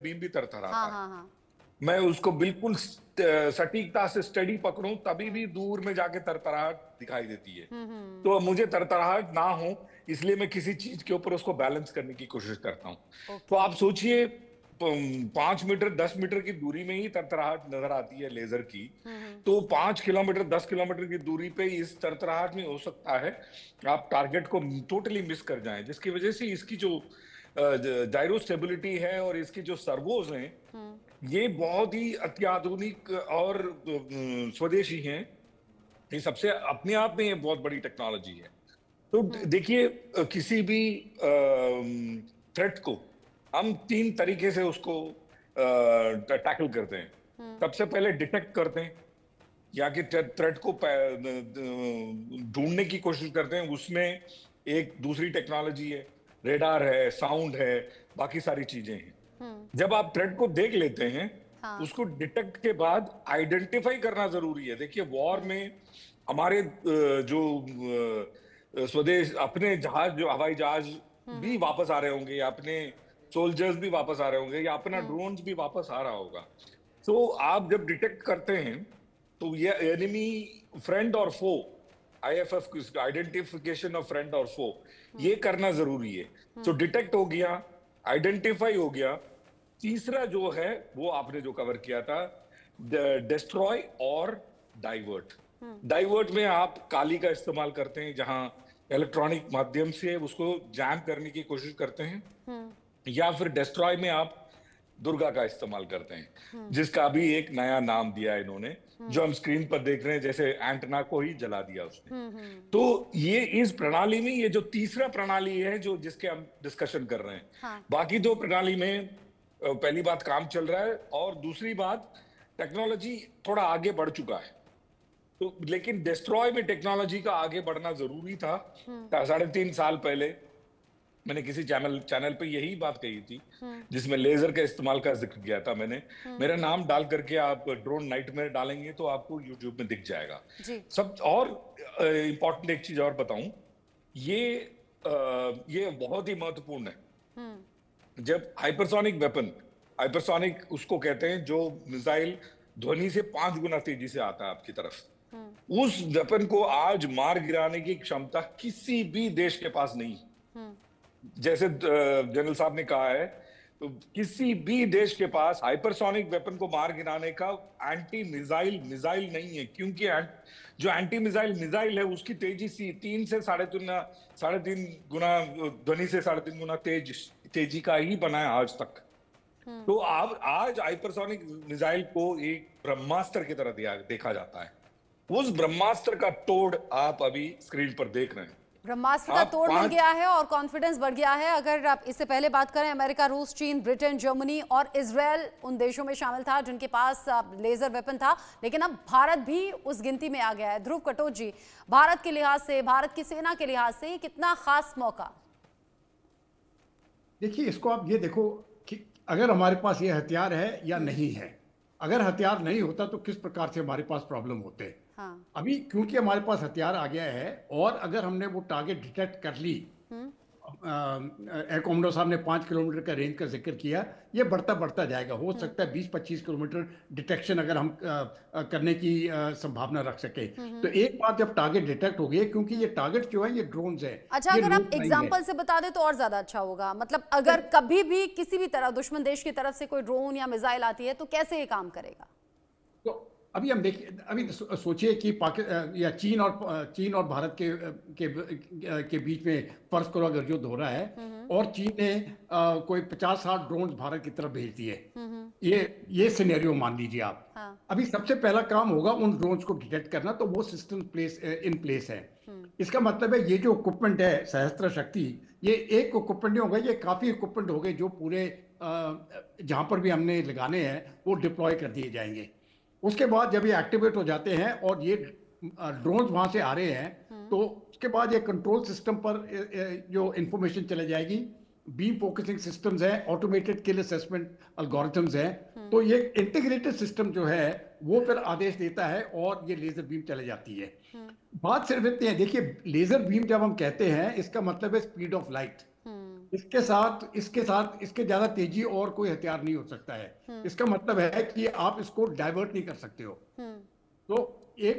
Beam भी तरतराता हाँ, है। हाँ, हाँ। मैं उसको बिल्कुल सटीकता से स्टडी पकड़ूं तभी भी हुँ। दूर में जाके तरतराहट दिखाई देती है। हुँ, हुँ। तो मुझे तरतराहट ना हो इसलिए मैं किसी चीज के ऊपर उसको बैलेंस करने की कोशिश करता हूँ। तो ओके। आप सोचिए 5 मीटर 10 मीटर की दूरी में ही तरतराहट नजर आती है लेजर की। हुँ, हुँ। तो 5 किलोमीटर 10 किलोमीटर की दूरी पे इस तरतराहट में हो सकता है आप टारगेट को टोटली मिस कर जाएं, जिसकी वजह से इसकी जो जाइरो स्टेबिलिटी है और इसकी जो सर्वोज हैं हुँ। ये बहुत ही अत्याधुनिक और स्वदेशी हैं। ये सबसे अपने आप में ये बहुत बड़ी टेक्नोलॉजी है। तो हुँ। देखिए किसी भी थ्रेट को हम 3 तरीके से उसको टैकल करते हैं। हुँ। सबसे पहले डिटेक्ट करते हैं या कि थ्रेट को ढूंढने की कोशिश करते हैं। उसमें एक दूसरी टेक्नोलॉजी है, रेडार है, साउंड है, बाकी सारी चीजें हैं। हुँ। जब आप थ्रेट को देख लेते हैं, हाँ। उसको डिटेक्ट के बाद आइडेंटिफाई करना जरूरी है। देखिए वॉर हुँ। में हमारे जो स्वदेश अपने जहाज जो हवाई जहाज हुँ, भी हुँ। वापस आ रहे होंगे या अपने सोल्जर्स भी वापस आ रहे होंगे या अपना हुँ। ड्रोन्स भी वापस आ रहा होगा। तो आप जब डिटेक्ट करते हैं तो ये एनिमी फ्रेंड और फो आईएफएफ आइडेंटिफिकेशन ऑफ फ्रेंड और फो ये हुँ। करना जरूरी है। तो हुँ। डिटेक्ट हो गया, आइडेंटिफाई हो गया। तीसरा जो है वो आपने जो कवर किया था डिस्ट्रॉय और डाइवर्ट। हुँ। डाइवर्ट में आप काली का इस्तेमाल करते हैं जहां इलेक्ट्रॉनिक माध्यम से उसको जैम करने की कोशिश करते हैं, हुँ। या फिर डिस्ट्रॉय में आप दुर्गा का इस्तेमाल करते हैं, हुँ। जिसका अभी एक नया नाम दिया है इन्होंने, जो हुँ। हम स्क्रीन पर देख रहे हैं, जैसे एंटना को ही जला दिया उसने। हुँ, हुँ। तो ये इस प्रणाली में ये जो तीसरा प्रणाली है जो जिसके हम डिस्कशन कर रहे हैं। हाँ। बाकी दो प्रणाली में पहली बात काम चल रहा है और दूसरी बात टेक्नोलॉजी थोड़ा आगे बढ़ चुका है। तो लेकिन डिस्ट्रॉय में टेक्नोलॉजी का आगे बढ़ना जरूरी था। हुँ। 3.5 साल पहले मैंने किसी चैनल चैनल पे यही बात कही थी, हुँ। जिसमें लेजर के इस्तेमाल का जिक्र किया था मैंने। हुँ। मेरा नाम डाल करके आप ड्रोन नाइटमेयर डालेंगे तो आपको यूट्यूब में दिख जाएगा जी। सब। और इंपॉर्टेंट एक चीज और बताऊं, ये ये बहुत ही महत्वपूर्ण है। हुँ। जब हाइपरसोनिक उसको कहते हैं जो मिसाइल ध्वनि से 5 गुना तेजी से आता है आपकी तरफ, हुँ। उस वेपन को आज मार गिराने की क्षमता किसी भी देश के पास नहीं। हुँ। जैसे जनरल साहब ने कहा है, तो किसी भी देश के पास हाइपरसोनिक वेपन को मार गिराने का एंटी मिसाइल मिसाइल नहीं है, क्योंकि जो एंटी मिसाइल मिसाइल है उसकी तेजी सी 3 से 3.5 गुना ध्वनि से 3.5 गुना तेजी का ही बना है आज तक। हुँ। तो आप आज हाइपरसोनिक मिसाइल को एक ब्रह्मास्त्र की तरह देखा जाता है। उस ब्रह्मास्त्र का तोड़ आप अभी स्क्रीन पर देख रहे हैं। ब्रह्मास्त्र का आप तोड़ मिल पांच गया है और कॉन्फिडेंस बढ़ गया है। अगर आप इससे पहले बात करें, अमेरिका, रूस, चीन, ब्रिटेन, जर्मनी और इजराइल उन देशों में शामिल था जिनके पास लेजर वेपन था, लेकिन अब भारत भी उस गिनती में आ गया है। ध्रुव कटोच जी, भारत के लिहाज से, भारत की सेना के लिहाज से ये कितना खास मौका? देखिए, इसको आप ये देखो कि अगर हमारे पास ये हथियार है या हम्म। नहीं है। अगर हथियार नहीं होता तो किस प्रकार से हमारे पास प्रॉब्लम होते। हाँ। अभी क्योंकि हमारे पास हथियार आ गया है और अगर हमने वो टारगेट डिटेक्ट कर ली, हम्म। एयर कमांडो साहब ने 5 किलोमीटर का रेंज का जिक्र किया। ये बढ़ता बढ़ता जाएगा, हो हम्म। सकता है 20-25 किलोमीटर डिटेक्शन अगर हम करने की संभावना रख सके। तो एक बार जब टारगेट डिटेक्ट हो गया, क्योंकि ये टारगेट जो है ये ड्रोन्स है, अच्छा, ये अगर आप लोग नहीं है। एग्जाम्पल से बता दें तो और ज्यादा अच्छा होगा। मतलब अगर कभी भी किसी भी तरह दुश्मन देश की तरफ से कोई ड्रोन या मिसाइल आती है तो कैसे ये काम करेगा? तो अभी हम देखिए, अभी सोचिए कि या चीन और भारत के बीच में फर्ज करो अगर युद्ध हो रहा है हम्म। और चीन ने कोई 50-60 ड्रोन भारत की तरफ भेज दिए। हम्म। ये सिनेरियो मान लीजिए आप। हाँ। अभी सबसे पहला काम होगा उन ड्रोन्स को डिटेक्ट करना, तो वो सिस्टम इन प्लेस है। हम्म। इसका मतलब है ये जो इक्विपमेंट है सहस्त्र शक्ति, ये एक इक्विपमेंट नहीं होगा, ये काफी इक्विपमेंट हो गए जो पूरे जहां पर भी हमने लगाने हैं वो डिप्लॉय कर दिए जाएंगे। उसके बाद जब ये एक्टिवेट हो जाते हैं और ये ड्रोन्स वहां से आ रहे हैं, तो उसके बाद ये कंट्रोल सिस्टम पर जो इंफॉर्मेशन चले जाएगी। बीम फोकसिंग सिस्टम्स है, ऑटोमेटेड किल असेसमेंट अल्गोरिथम्स हैं। तो ये इंटीग्रेटेड सिस्टम जो है वो फिर आदेश देता है और ये लेजर बीम चले जाती है। बात सिर्फ इतनी है, देखिए लेजर बीम जब हम कहते हैं इसका मतलब है स्पीड ऑफ लाइट। इसके साथ इसके ज्यादा तेजी और कोई हथियार नहीं हो सकता है। इसका मतलब है कि आप इसको डाइवर्ट नहीं कर सकते हो। तो एक